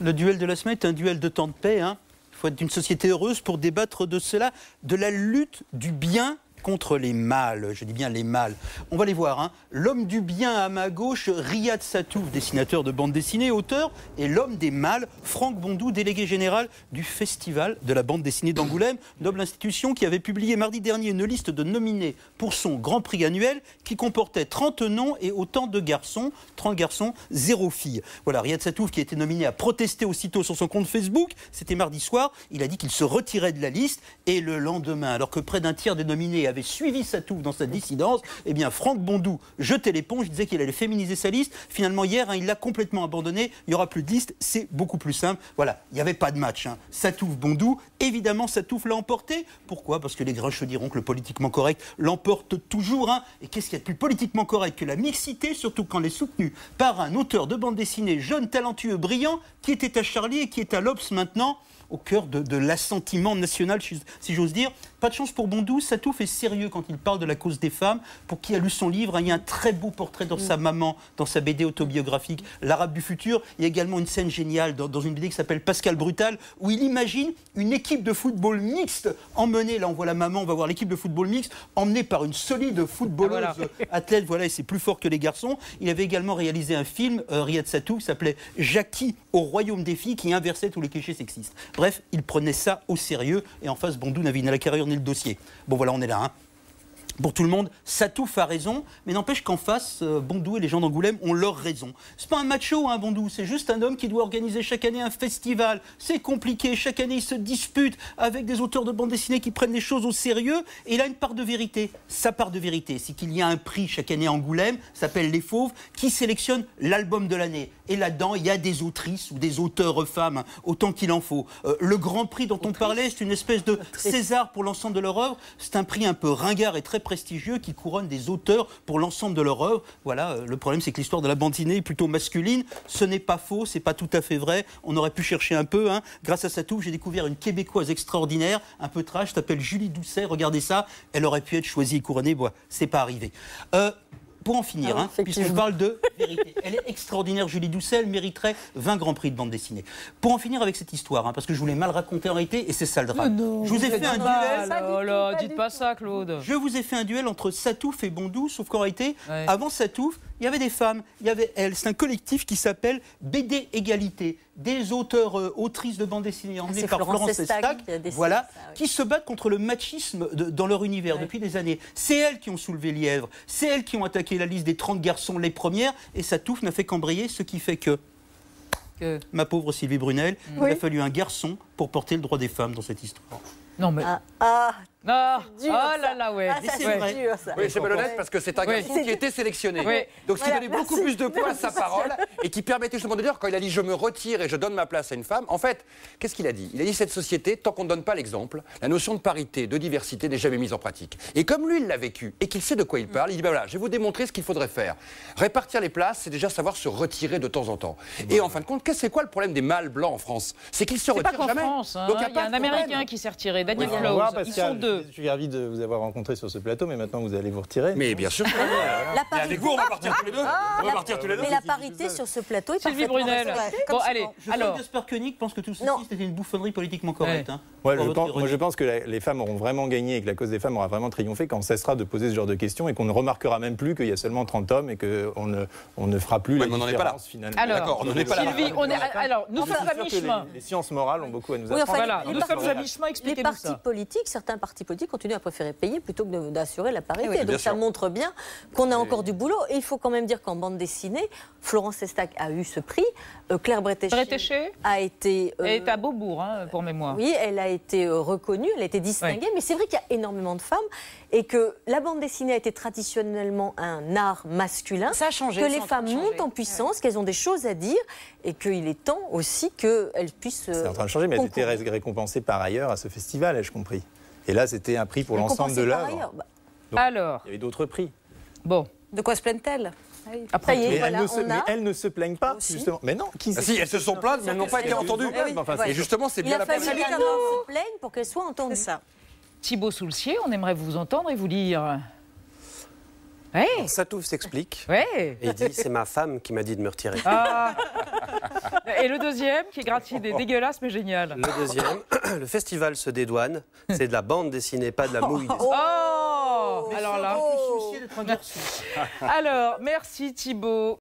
Le duel de la semaine est un duel de temps de paix. Il faut être d'une société heureuse pour débattre de cela, de la lutte du bien contre les mâles. Je dis bien les mâles. On va les voir. L'homme du bien à ma gauche, Riyad Sattouf, dessinateur de bande dessinée, auteur, et l'homme des mâles, Franck Bondou, délégué général du Festival de la bande dessinée d'Angoulême, noble institution qui avait publié mardi dernier une liste de nominés pour son Grand Prix annuel qui comportait 30 noms et autant de garçons, 30 garçons, 0 filles. Voilà, Riyad Sattouf qui a été nominé a protesté aussitôt sur son compte Facebook. C'était mardi soir. Il a dit qu'il se retirait de la liste et le lendemain, alors que près d'un tiers des nominés avait suivi Sattouf dans sa dissidence, eh bien Franck Bondou jetait l'éponge, disait qu'il allait féminiser sa liste. Finalement hier, il l'a complètement abandonné. Il n'y aura plus de liste, c'est beaucoup plus simple. Voilà, il n'y avait pas de match. Sattouf-Bondou, évidemment Sattouf l'a emporté. Pourquoi? Parce que les grincheux diront que le politiquement correct l'emporte toujours. Et qu'est-ce qu'il y a de plus politiquement correct que la mixité, surtout quand elle est soutenue par un auteur de bande dessinée jeune, talentueux, brillant, qui était à Charlie et qui est à l'Obs maintenant, au cœur de l'assentiment national, si j'ose dire. Pas de chance pour Bondou, Sattouf est sérieux quand il parle de la cause des femmes. Pour qui a lu son livre, il y a un très beau portrait de sa maman dans sa BD autobiographique, L'Arabe du futur. Il y a également une scène géniale dans une BD qui s'appelle Pascal Brutal, où il imagine une équipe de football mixte emmenée, là on voit la maman, on va voir l'équipe de football mixte, emmenée par une solide footballeuse athlète, voilà, et c'est plus fort que les garçons. Il avait également réalisé un film, Riyad Sattouf, qui s'appelait Jackie au royaume des filles, qui inversait tous les clichés sexistes. Bref, il prenait ça au sérieux, et en face, Bondou n'avait ni la carrure ni le dossier. Bon voilà, on est là. Pour tout le monde, Sattouf a raison, mais n'empêche qu'en face, Bondou et les gens d'Angoulême ont leur raison. C'est pas un macho, Bondou, c'est juste un homme qui doit organiser chaque année un festival. C'est compliqué, chaque année il se dispute avec des auteurs de bande dessinée qui prennent les choses au sérieux, et il a une part de vérité. Sa part de vérité, c'est qu'il y a un prix chaque année à Angoulême, s'appelle Les Fauves, qui sélectionne l'album de l'année. Et là-dedans, il y a des autrices ou des auteurs femmes, autant qu'il en faut. Le Grand Prix dont on parlait, c'est une espèce de César pour l'ensemble de leur œuvre. C'est un prix un peu ringard et très prestigieux qui couronne des auteurs pour l'ensemble de leur œuvre. Voilà, le problème c'est que l'histoire de la bande dessinée est plutôt masculine. Ce n'est pas faux, c'est pas tout à fait vrai. On aurait pu chercher un peu. Grâce à Sattouf, j'ai découvert une Québécoise extraordinaire, un peu trash, s'appelle Julie Doucet. Regardez ça, elle aurait pu être choisie et couronnée. Bon, c'est pas arrivé. Pour en finir, puisqu'on parle de vérité. Elle est extraordinaire, Julie Doucet, elle mériterait 20 grands prix de bande dessinée. Pour en finir avec cette histoire, parce que je voulais mal raconter en réalité, et c'est ça le drame. Je vous ai fait un duel. Oh là, dites pas ça, Claude. Je vous ai fait un duel entre Sattouf et Bondou, sauf qu'en réalité, avant Sattouf, il y avait des femmes, il y avait elle. C'est un collectif qui s'appelle BD Égalité. Des auteurs, autrices de bande dessinée emmenés par Florence Estac, voilà, qui se battent contre le machisme dans leur univers depuis des années. C'est elles qui ont soulevé Lièvre, c'est elles qui ont attaqué la liste des 30 garçons les premières, et Sattouf n'a fait qu'embrayer, ce qui fait que ma pauvre Sylvie Brunel, il a fallu un garçon pour porter le droit des femmes dans cette histoire. Non mais... Dur, ouais. C'est vrai. Dur, ça. Oui, c'est malhonnête parce que c'est un garçon qui était sélectionné. Donc, ce qui donnait beaucoup plus de poids à sa parole et qui permettait justement de dire, quand il a dit « je me retire et je donne ma place à une femme », en fait, qu'est-ce qu'il a dit? Il a dit « cette société, tant qu'on ne donne pas l'exemple, la notion de parité, de diversité n'est jamais mise en pratique ». Et comme lui, il l'a vécu et qu'il sait de quoi il parle, il dit « voilà, je vais vous démontrer ce qu'il faudrait faire. Répartir les places, c'est déjà savoir se retirer de temps en temps. » Et en fin de compte, c'est quoi le problème des mâles blancs en France? C'est qu'ils se retirent jamais. France, il y a un Américain qui s'est retiré, Daniel Close. Ils sont deux. Je suis ravi de vous avoir rencontré sur ce plateau, mais maintenant vous allez vous retirer. Mais bien sûr. Et avec vous, on va partir tous les deux. On va partir tous les deux. Mais la parité sur ce plateau est Sylvie Brunel. Bon, allez, alors. Gaspard Koenig pense que tout ceci, c'était une bouffonnerie politiquement correcte. Moi, je pense que les femmes auront vraiment gagné et que la cause des femmes aura vraiment triomphé quand on cessera de poser ce genre de questions et qu'on ne remarquera même plus qu'il y a seulement 30 hommes et qu'on ne fera plus la différence finalement. Alors, on n'en est pas là. Sylvie, alors, nous sommes à mi-chemin. Les sciences morales ont beaucoup à nous apprendre. Voilà, nous sommes à mi-chemin, expliquez-nous ça. Les partis politiques, certains partis politiques continuent à préférer payer plutôt que d'assurer la parité. Donc ça montre bien qu'on a encore du boulot. Et il faut quand même dire qu'en bande dessinée, Florence Estac a eu ce prix. Claire Bretéché a été... Elle est à Beaubourg, pour mémoire. Oui, elle a été reconnue, elle a été distinguée. Mais c'est vrai qu'il y a énormément de femmes et que la bande dessinée a été traditionnellement un art masculin. Ça a changé. Que les femmes montent en puissance, qu'elles ont des choses à dire et qu'il est temps aussi qu'elles puissent... C'est en train de changer, mais elles étaient récompensées par ailleurs à ce festival, ai-je compris. Et là, c'était un prix pour l'ensemble de l'œuvre. Alors, il y avait d'autres prix. Bon. De quoi se plaignent-elles? Après, mais elles ne se plaignent pas, justement. Mais non, si, elles se sont plaintes, mais elles n'ont pas été entendues. Et justement, c'est bien la peine. Il a fallu qu'un homme se plaigne pour qu'elles soient entendues. C'est ça. Thibaut Soulcier, on aimerait vous entendre et vous lire. Sattouf s'explique. Ouais. Et il dit, c'est ma femme qui m'a dit de me retirer. Et le deuxième, qui est gratiné, dégueulasse mais génial. Le deuxième, le festival se dédouane. C'est de la bande dessinée, pas de la mouille dessinée. Oh, alors là. Alors, merci Thibaut.